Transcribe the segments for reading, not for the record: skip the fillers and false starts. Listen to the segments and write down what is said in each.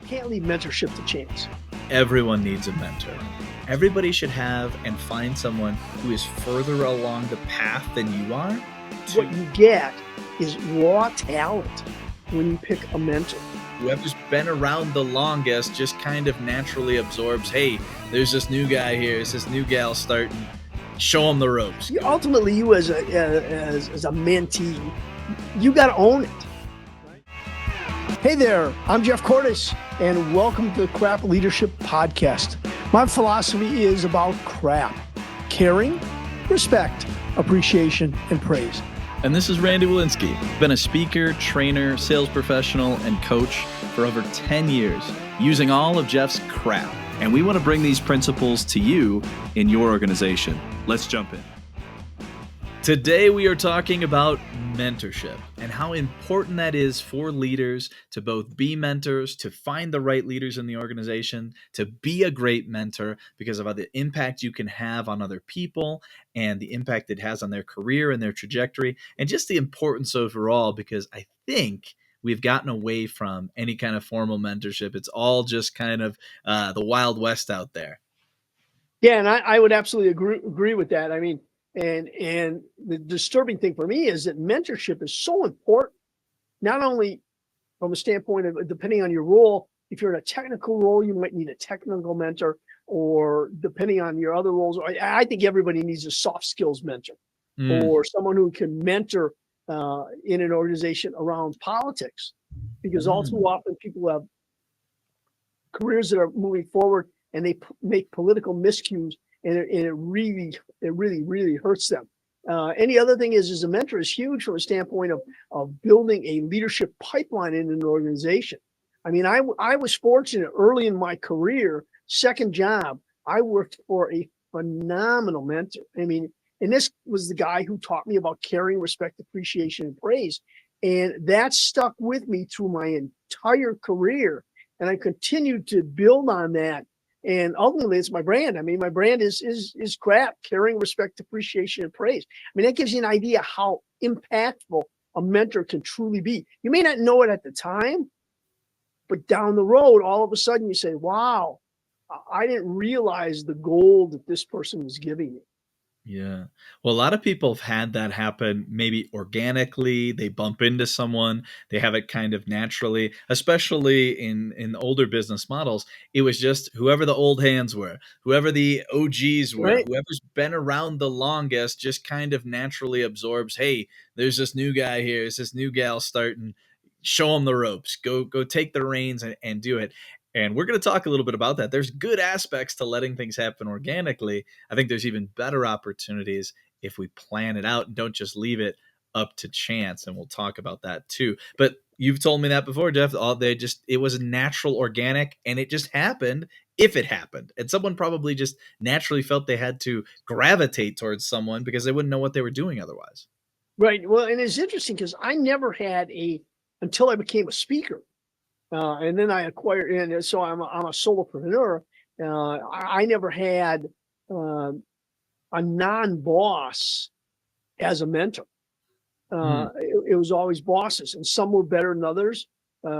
can't leave mentorship to chance. Everyone needs a mentor. Everybody should have and find someone who is further along the path than you are. What you get is raw talent when you pick a mentor. Whoever's been around the longest just kind of naturally absorbs, hey, there's this new guy here, there's this new gal starting, show them the ropes. Ultimately, you as a mentee, you got to own it. Hey there, I'm Jeff Cordes, and welcome to the C.R.A.P Leadership Podcast. My philosophy is about C.R.A.P, caring, respect, appreciation, and praise. And this is Randy Walensky. Been a speaker, trainer, sales professional, and coach for over 10 years, using all of Jeff's C.R.A.P. And we want to bring these principles to you in your organization. Let's jump in. Today, we are talking about mentorship and how important that is for leaders to both be mentors, to find the right leaders in the organization, to be a great mentor because of the impact you can have on other people and the impact it has on their career and their trajectory, and just the importance overall, because I think we've gotten away from any kind of formal mentorship. It's all just kind of the Wild West out there. Yeah, and I would absolutely agree with that. I mean, and the disturbing thing for me is that mentorship is so important, not only from a standpoint of depending on your role. If you're in a technical role, you might need a technical mentor, or depending on your other roles, I think everybody needs a soft skills mentor or someone who can mentor in an organization around politics, because all too often people have careers that are moving forward and they make political miscues, and it really hurts them. Any other thing is a mentor is huge from a standpoint of building a leadership pipeline in an organization. I mean, I was fortunate early in my career, second job, I worked for a phenomenal mentor. I mean, and this was the guy who taught me about caring, respect, appreciation, and praise. And that stuck with me through my entire career. And I continued to build on that. And ultimately, it's my brand. I mean, my brand is C.R.A.P, caring, respect, appreciation, and praise. I mean, that gives you an idea how impactful a mentor can truly be. You may not know it at the time, but down the road, all of a sudden you say, wow, I didn't realize the gold that this person was giving me. Yeah. Well, a lot of people have had that happen maybe organically. They bump into someone, they have it kind of naturally, especially in older business models. It was just whoever the old hands were, whoever the OGs were, Right. whoever's been around the longest just kind of naturally absorbs, hey, there's this new guy here, there's this new gal starting, show them the ropes, go take the reins and do it. And we're going to talk a little bit about that. There's good aspects to letting things happen organically. I think there's even better opportunities if we plan it out and don't just leave it up to chance. And we'll talk about that too. But you've told me that before, Jeff. It was natural, organic, and it just happened if it happened. And someone probably just naturally felt they had to gravitate towards someone because they wouldn't know what they were doing otherwise. Right. Well, and it's interesting because I never had until I became a speaker. And then I acquired, and so I'm a solopreneur. I never had a non-boss as a mentor. It was always bosses, and some were better than others.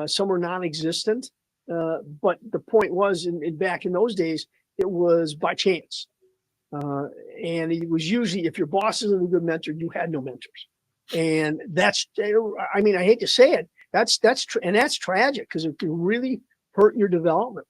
Some were non-existent. But the point was, back in those days, it was by chance. And it was usually, if your boss isn't a good mentor, you had no mentors. And that's, I mean, I hate to say it, that's tragic, because it can really hurt your development.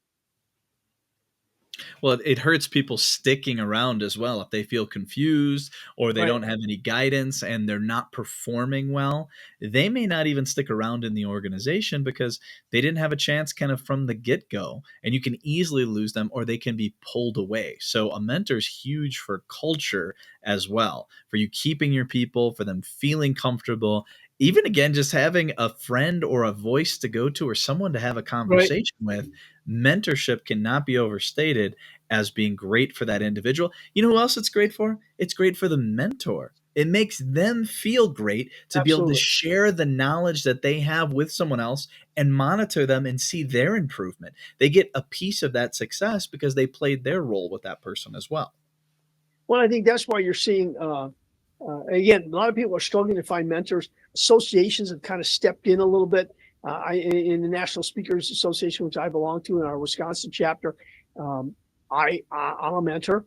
Well, it hurts people sticking around as well. If they feel confused or they don't have any guidance and they're not performing well, they may not even stick around in the organization because they didn't have a chance kind of from the get-go. And you can easily lose them, or they can be pulled away. So a mentor is huge for culture as well, for you keeping your people, for them feeling comfortable. Even again, just having a friend or a voice to go to or someone to have a conversation with. Mentorship cannot be overstated as being great for that individual. You know who else it's great for? It's great for the mentor. It makes them feel great to be able to share the knowledge that they have with someone else and monitor them and see their improvement. They get a piece of that success because they played their role with that person as well. Well, I think that's why you're seeing, again, a lot of people are struggling to find mentors. Associations have kind of stepped in a little bit In the National Speakers Association, which I belong to in our Wisconsin chapter, um, I'm a mentor.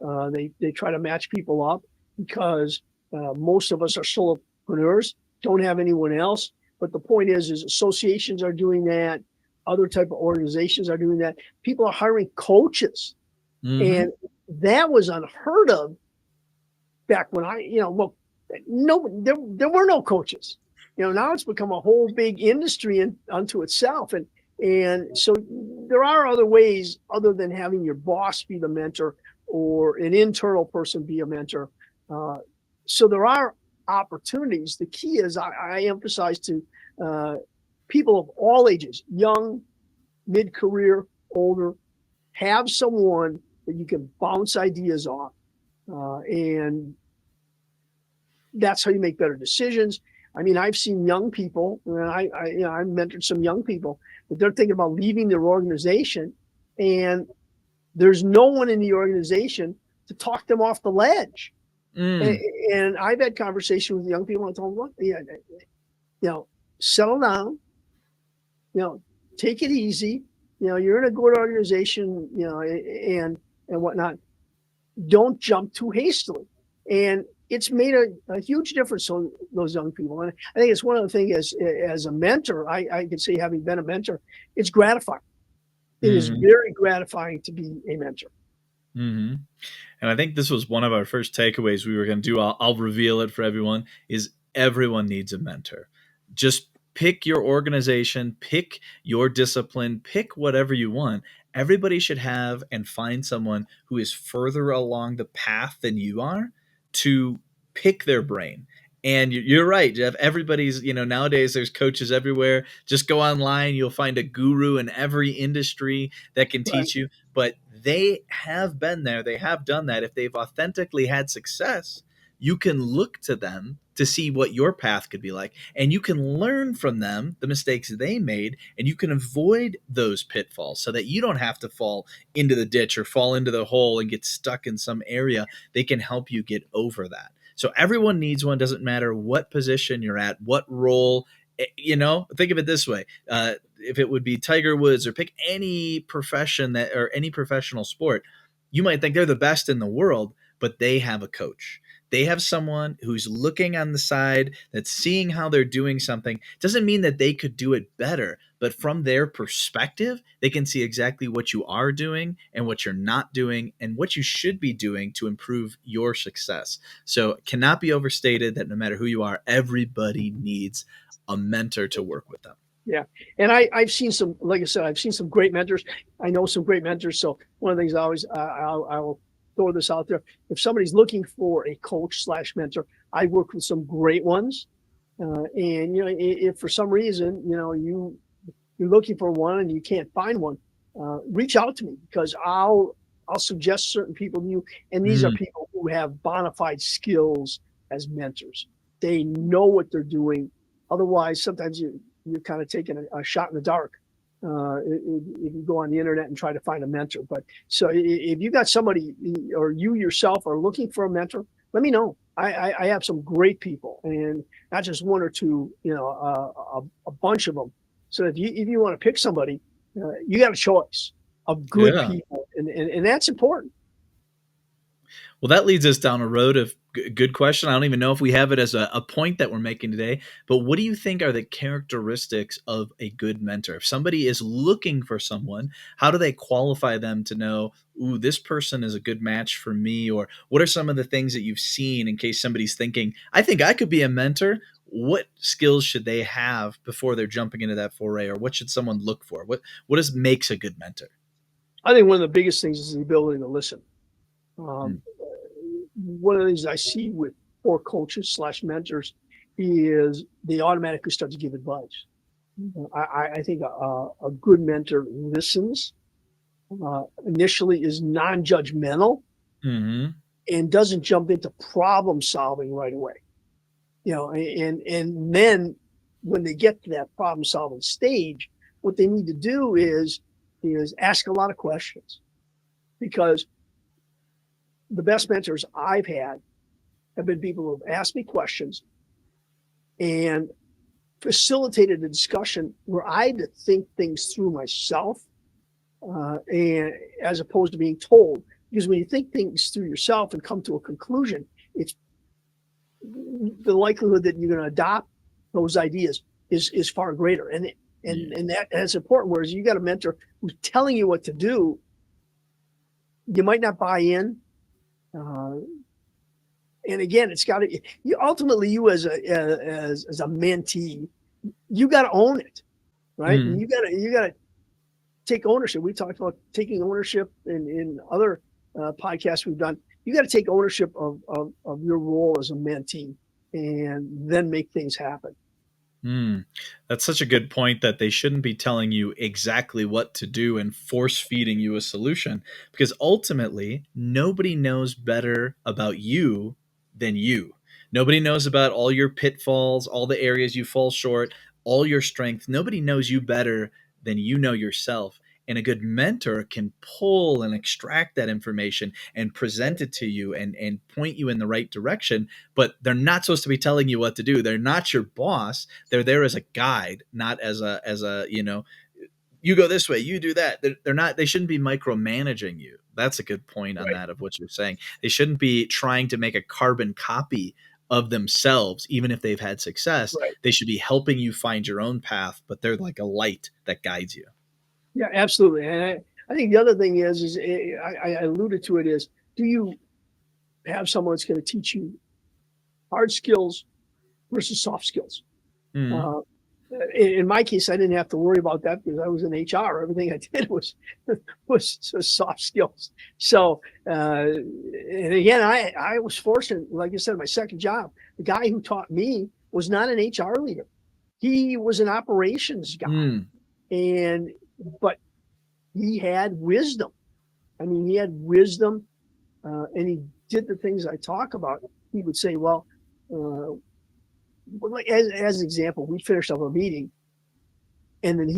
They try to match people up because most of us are solopreneurs, don't have anyone else. But the point is associations are doing that. Other type of organizations are doing that. People are hiring coaches, Mm-hmm. and that was unheard of back when well, no, there were no coaches. Now it's become a whole big industry unto itself, and so there are other ways other than having your boss be the mentor or an internal person be a mentor. Uh, so there are opportunities. The key is I emphasize to uh, people of all ages, young, mid-career, older, have someone that you can bounce ideas off, and that's how you make better decisions. I mean, I've seen young people, and I've mentored some young people that they're thinking about leaving their organization, and there's no one in the organization to talk them off the ledge. And, Mm. and I've had conversations with young people and told them, "Look, yeah, settle down, take it easy. You're in a good organization, and whatnot. Don't jump too hastily." And it's made a huge difference on those young people. And I think it's one of the things as a mentor, I can say, having been a mentor, it's gratifying. It is Mm-hmm. very gratifying to be a mentor. Mm-hmm. And I think this was one of our first takeaways we were going to do. I'll reveal it for everyone. Is everyone needs a mentor. Just pick your organization, pick your discipline, pick whatever you want. Everybody should have and find someone who is further along the path than you are to pick their brain. And you're right, Jeff. Everybody's, nowadays there's coaches everywhere. Just go online, you'll find a guru in every industry that can Right. teach you. But they have been there, they have done that. If they've authentically had success, you can look to them to see what your path could be like. And you can learn from them the mistakes they made, and you can avoid those pitfalls so that you don't have to fall into the ditch or fall into the hole and get stuck in some area. They can help you get over that. So everyone needs one, doesn't matter what position you're at, what role. Think of it this way. If it would be Tiger Woods, or pick any profession or any professional sport, you might think they're the best in the world, but they have a coach. They have someone who's looking on the side, that's seeing how they're doing something. Doesn't mean that they could do it better, but from their perspective, they can see exactly what you are doing and what you're not doing and what you should be doing to improve your success. So it cannot be overstated that no matter who you are, everybody needs a mentor to work with them. Yeah. And I've seen some, like I said, I've seen some great mentors. I know some great mentors. So one of the things I will throw this out there. If somebody's looking for a coach / mentor, I work with some great ones. And, if for some reason, you're looking for one and you can't find one, reach out to me because I'll suggest certain people to you. And these are Mm, people who have bona fide skills as mentors. They know what they're doing. Otherwise, sometimes you're kind of taking a shot in the dark if you go on the internet and try to find a mentor. But so if you got somebody or you yourself are looking for a mentor, let me know. I have some great people, and not just one or two, a bunch of them. So if you want to pick somebody, you got a choice of good yeah. people, and that's important. Well, that leads us down a road of good question. I don't even know if we have it as a point that we're making today, but what do you think are the characteristics of a good mentor? If somebody is looking for someone, how do they qualify them to know, ooh, this person is a good match for me? Or what are some of the things that you've seen in case somebody's thinking, I think I could be a mentor? What skills should they have before they're jumping into that foray? Or what should someone look for? Makes a good mentor? I think one of the biggest things is the ability to listen. Mm, Um, one of the things I see with poor coaches / mentors is they automatically start to give advice. I think a good mentor listens, initially is non-judgmental, mm-hmm. and doesn't jump into problem solving right away. And then when they get to that problem solving stage, what they need to do is ask a lot of questions, because the best mentors I've had have been people who have asked me questions, and facilitated a discussion where I had to think things through myself, and as opposed to being told. Because when you think things through yourself and come to a conclusion, it's the likelihood that you're going to adopt those ideas is far greater, Yeah. and that's important. Whereas you got a mentor who's telling you what to do, you might not buy in. Uh, and again, it's got to you ultimately you as a mentee, you got to own it, right? And Mhm. you got to take ownership. We talked about taking ownership in other podcasts we've done. You got to take ownership of your role as a mentee, and then make things happen. Mm. That's such a good point that they shouldn't be telling you exactly what to do and force feeding you a solution because ultimately nobody knows better about you than you. Nobody knows about all your pitfalls, all the areas you fall short, all your strength. Nobody knows you better than you know yourself. And a good mentor can pull and extract that information and present it to you and point you in the right direction, but they're not supposed to be telling you what to do. They're not your boss. They're there as a guide, not as a you go this way, you do that. They're not. They shouldn't be micromanaging you. That's a good point on Right. that of what you're saying. They shouldn't be trying to make a carbon copy of themselves, even if they've had success. Right. They should be helping you find your own path, but they're like a light that guides you. Yeah, absolutely. And I think the other thing is I alluded to it is, do you have someone that's going to teach you hard skills versus soft skills? Mm. Uh, in my case, I didn't have to worry about that because I was in HR. Everything I did was soft skills. So, and again, I was fortunate. Like I said, my second job, the guy who taught me was not an HR leader. He was an operations guy, Mm. and but he had wisdom. I mean, he had wisdom, and he did the things I talk about. He would say, "Well, uh, like as an example, we finished up a meeting, and then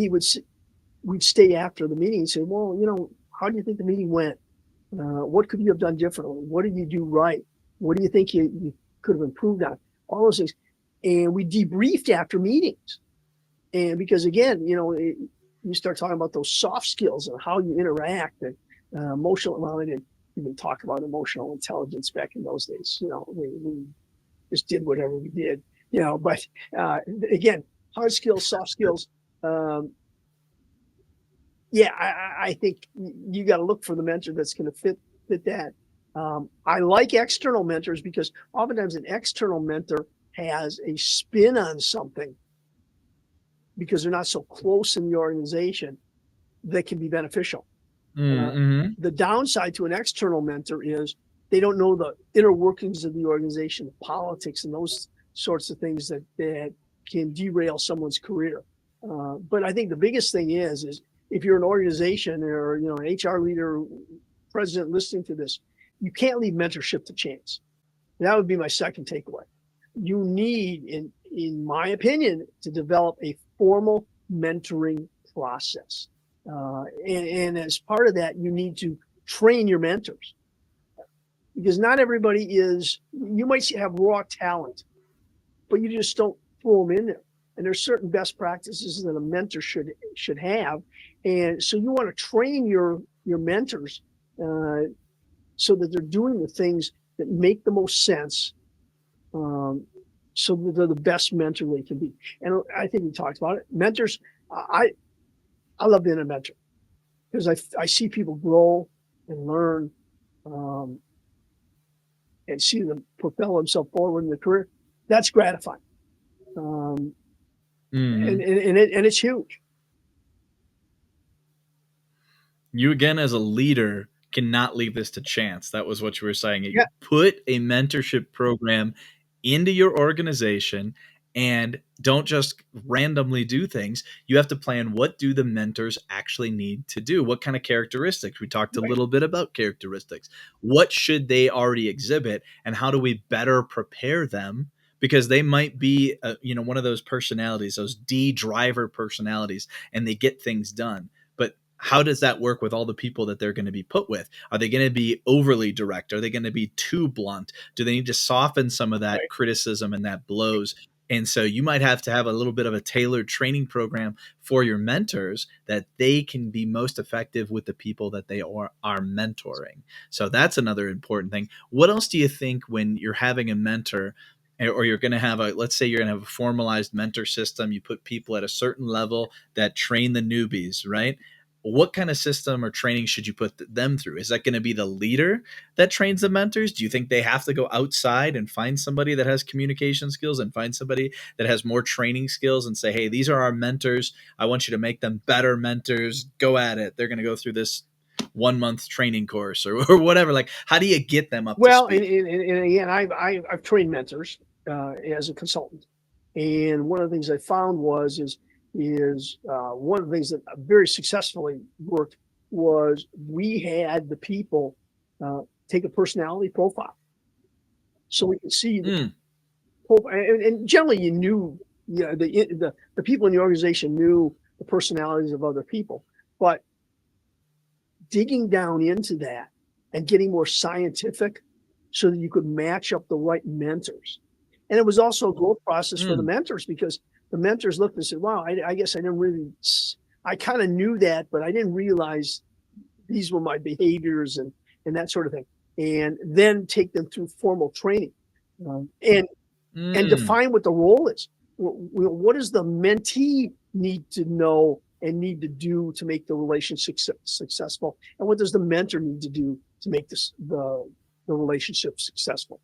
we'd stay after the meeting and say, well, how do you think the meeting went? What could you have done differently? What did you do right? What do you think you could have improved on? All those things." And we debriefed after meetings. And because again, you start talking about those soft skills and how you interact and emotional. Well, I didn't even talk about emotional intelligence back in those days. We just did whatever we did. But again, hard skills, soft skills. Um, yeah, I think you got to look for the mentor that's going to fit that. I like external mentors because oftentimes an external mentor has a spin on something because they're not so close in the organization that can be beneficial. Uh, Mm-hmm. the downside to an external mentor is they don't know the inner workings of the organization, politics, and those sorts of things that can derail someone's career. But I think the biggest thing is if you're an organization or an HR leader, president listening to this, you can't leave mentorship to chance. That would be my second takeaway. You need, in my opinion, to develop a formal mentoring process. And as part of that, you need to train your mentors because not everybody you might have raw talent, but you just don't throw them in there. And there's certain best practices that a mentor should have. And so you want to train your mentors so that they're doing the things that make the most sense, um, so that they're the best mentor they can be. And I think we talked about it. Mentors, I I love being a mentor because I see people grow and learn, um, and see them propel themselves forward in their career. That's gratifying, um, Mm-hmm. and it's huge. You again as a leader cannot leave this to chance. That was what you were saying. You Yeah, put a mentorship program into your organization and don't just randomly do things. You have to plan what do the mentors actually need to do? What kind of characteristics? We talked a right, little bit about characteristics. What should they already exhibit and how do we better prepare them? Because they might be, one of those personalities, those D driver personalities, and they get things done. But how does that work with all the people that they're going to be put with? Are they going to be overly direct? Are they going to be too blunt? Do they need to soften some of that right. criticism and that blows And so you might have to have a little bit of a tailored training program for your mentors that they can be most effective with the people that they are mentoring. So that's another important thing. What else do you think when you're having a mentor, or you're going to have let's say you're going to have a formalized mentor system, you put people at a certain level that train the newbies, right? What kind of system or training should you put them through? Is that going to be the leader that trains the mentors? Do you think they have to go outside and find somebody that has communication skills and find somebody that has more training skills and say, hey, these are our mentors. I want you to make them better mentors. Go at it. They're going to go through this 1 month training course or whatever. Like, how do you get them up to Well, and, speed? and, and again, I've trained mentors as a consultant, and one of the things I found is one of the things that very successfully worked was we had the people take a personality profile, so we could see the Mm, profile, and generally you knew, the people in the organization knew the personalities of other people, but digging down into that and getting more scientific so that you could match up the right mentors. And it was also a growth process for the mm, mentors because the mentors looked and said, wow, I guess I didn't really, I kind of knew that, but I didn't realize these were my behaviors and that sort of thing. And then take them through formal training and mm. define what the role is. What does the mentee need to know and need to do to make the relationship successful? And what does the mentor need to do to make the relationship successful?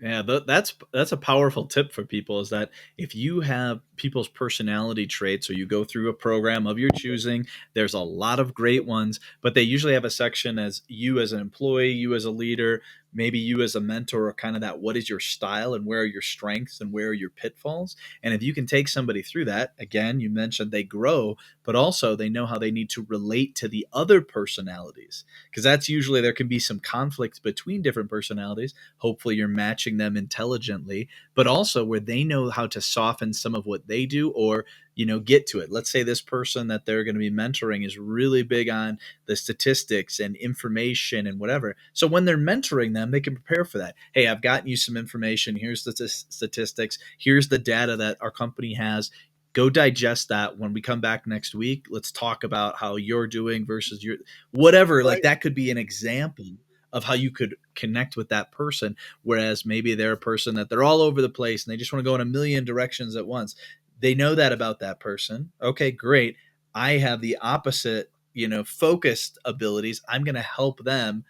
Yeah, that's a powerful tip for people is that if you have people's personality traits or you go through a program of your choosing, there's a lot of great ones, but they usually have a section as you as an employee, you as a leader, maybe you as a mentor, or kind of that what is your style and where are your strengths and where are your pitfalls? And if you can take somebody through that, again, you mentioned they grow, but also they know how they need to relate to the other personalities because that's usually there can be some conflict between different personalities. Hopefully you're matching them intelligently, but also where they know how to soften some of what they do or get to it. Let's say this person that they're going to be mentoring is really big on the statistics and information and whatever, so when they're mentoring them they can prepare for that. Hey, I've gotten you some information, here's the statistics, here's the data that our company has, go digest that. When we come back next week, let's talk about how you're doing versus your whatever. Like Right. that could be an example of how you could connect with that person. Whereas maybe they're a person that they're all over the place and they just want to go in a million directions at once. They know that about that person. Okay, great. I have the opposite, focused abilities. I'm going to help them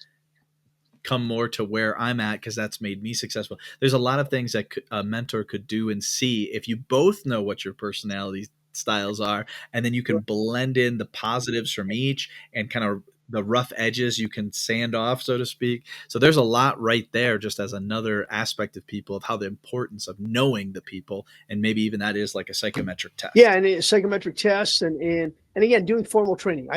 come more to where I'm at because that's made me successful. There's a lot of things that a mentor could do and see if you both know what your personality styles are, and then you can blend in the positives from each and kind of the rough edges you can sand off, so to speak. So there's a lot right there, just as another aspect of people of how the importance of knowing the people, and maybe even that is like a psychometric Yeah, test. and psychometric tests and again doing formal training.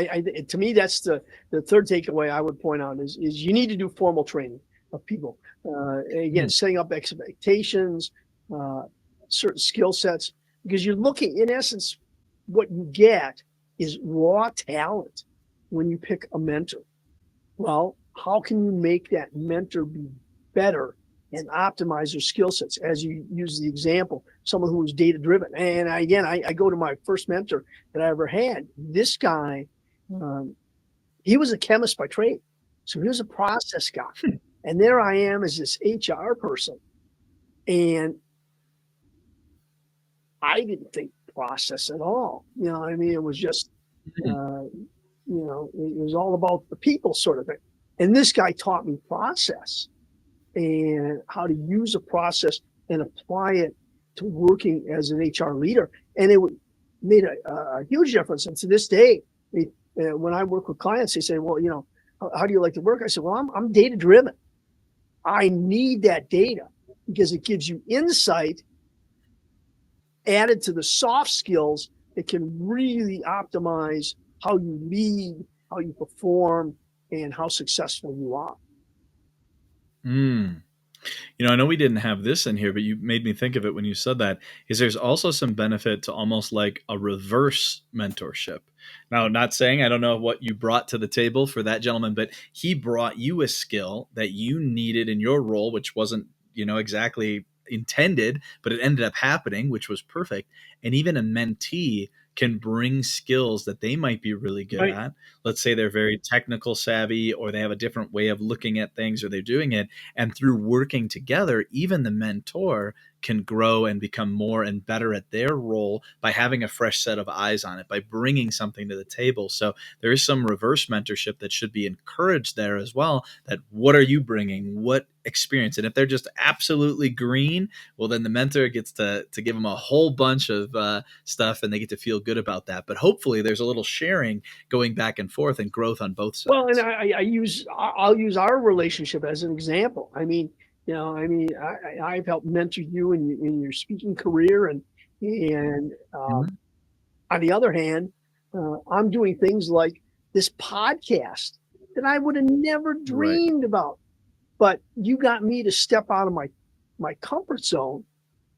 To me that's the third takeaway I would point out is you need to do formal training of people. Again, Mm, setting up expectations, uh, certain skill sets, because you're looking in essence what you get is raw talent when you pick a mentor. Well, how can you make that mentor be better and optimize their skill sets? As you use the example, someone who was data driven. And I go to my first mentor that I ever had. This guy, um, he was a chemist by trade. So he was a process guy. And there I am as this HR person. And I didn't think process at all. I mean? It was just, mm, uh, it was all about the people sort of thing. And this guy taught me process and how to use a process and apply it to working as an HR leader. And it made a huge difference. And to this day, when I work with clients, they say, well, how do you like to work? I said, well, I'm data driven. I need that data because it gives you insight added to the soft skills that can really optimize how you lead, how you perform, and how successful you are. mm. I know we didn't have this in here, but you made me think of it when you said that. Is there's also some benefit to almost like a reverse mentorship. Now, not saying I don't know what you brought to the table for that gentleman, but he brought you a skill that you needed in your role, which wasn't, exactly intended, but it ended up happening, which was perfect. And even a mentee can bring skills that they might be really good Right. at. Let's say they're very technical savvy, or they have a different way of looking at things, or they're doing it. And through working together, even the mentor can grow and become more and better at their role by having a fresh set of eyes on it, by bringing something to the table. So there is some reverse mentorship that should be encouraged there as well. That what are you bringing? What experience? And if they're just absolutely green, well, then the mentor gets to give them a whole bunch of stuff, and they get to feel good about that. But hopefully, there's a little sharing going back and forth and growth on both Well, and sides. I'll use our relationship as an example. I mean, I've helped mentor you in your speaking career, and Mhm. on the other hand, I'm doing things like this podcast that I would have never Right. dreamed about. But you got me to step out of my comfort zone.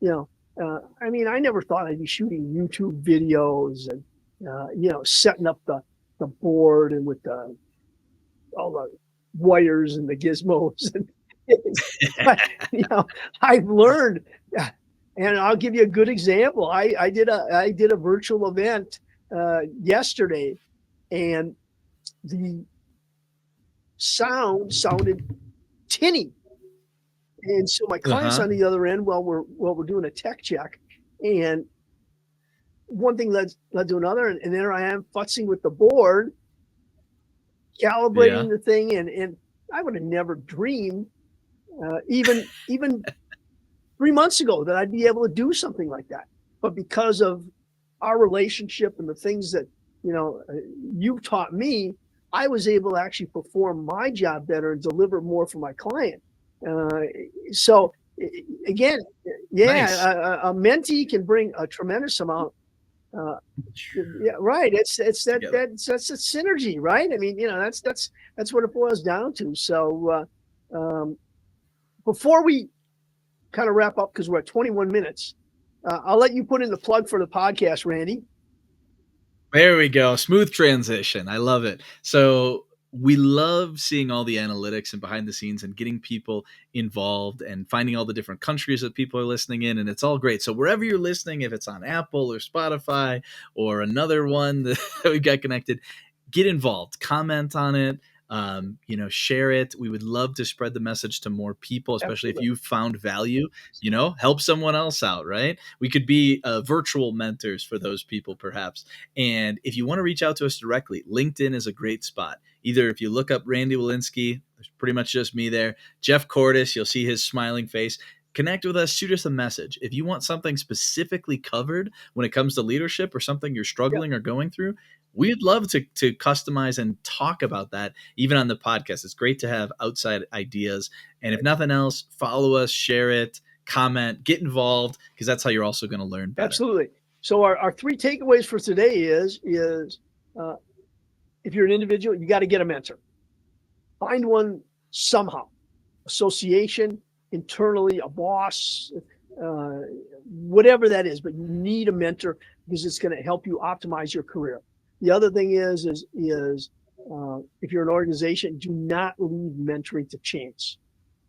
You know, I mean, I never thought I'd be shooting YouTube videos and setting up the board and with all the wires and the gizmos and things. But I've learned, and I'll give you a good example. I did a virtual event yesterday, and the sound sounded tinny. And so my client's Uh-huh. on the other end while we're doing a tech check, and one thing led to another, and there I am futzing with the board, Yeah. calibrating the thing, and I would have never dreamed, even 3 months ago, that I'd be able to do something like that. But because of our relationship and the things that you know uh, you've taught me, I was able to actually perform my job better and deliver more for my client. Uh, so again, yeah, Nice. a mentee can bring a tremendous amount. Uh, yeah, right. It's Together. that's a synergy, right? I mean, that's what it boils down to. So before we kind of wrap up, because we're at 21 minutes, I'll let you put in the plug for the podcast, Randy. There we go. Smooth transition. I love it. So we love seeing all the analytics and behind the scenes and getting people involved and finding all the different countries that people are listening in. And it's all great. So wherever you're listening, if it's on Apple or Spotify or another one that we got connected, get involved, comment on it, share it. We would love to spread the message to more people, especially if Absolutely. you found value, help someone else out, right? We could be virtual mentors for those people, perhaps. And if you want to reach out to us directly, LinkedIn is a great spot. Either if you look up Randy Walensky, there's pretty much just me there. Jeff Cordis, you'll see his smiling face. Connect with us, shoot us a message. If you want something specifically covered when it comes to leadership or something you're Yeah, struggling or going through, we'd love to customize and talk about that even on the podcast. It's great to have outside ideas. And if right. nothing else, follow us, share it, comment, get involved, because that's how you're also going to learn better. Absolutely. So our three takeaways for today is uh, if you're an individual, you got to get a mentor. Find one somehow. Association, internally, a boss, uh, whatever that is, but you need a mentor because it's going to help you optimize your career. The other thing is if you're an organization, do not leave mentoring to chance,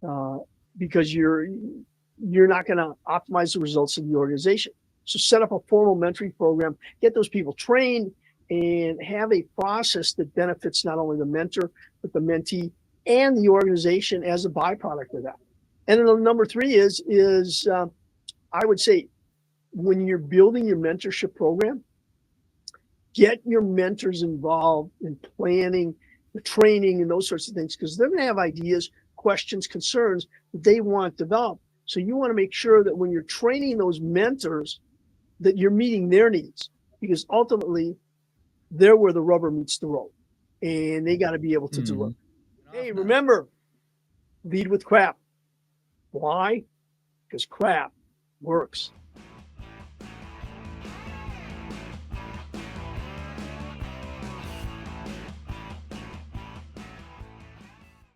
uh, because you're not going to optimize the results of the organization. So set up a formal mentoring program, get those people trained, and have a process that benefits not only the mentor but the mentee and the organization as a byproduct of that. And then number three is I would say, when you're building your mentorship program, get your mentors involved in planning the training and those sorts of things, because they're going to have ideas, questions, concerns that they want to develop. So you want to make sure that when you're training those mentors, that you're meeting their needs, because ultimately they're where the rubber meets the road, and they got to be able to deliver. Hmm. Hey, Off now. remember, lead with crap. Why? Because crap works.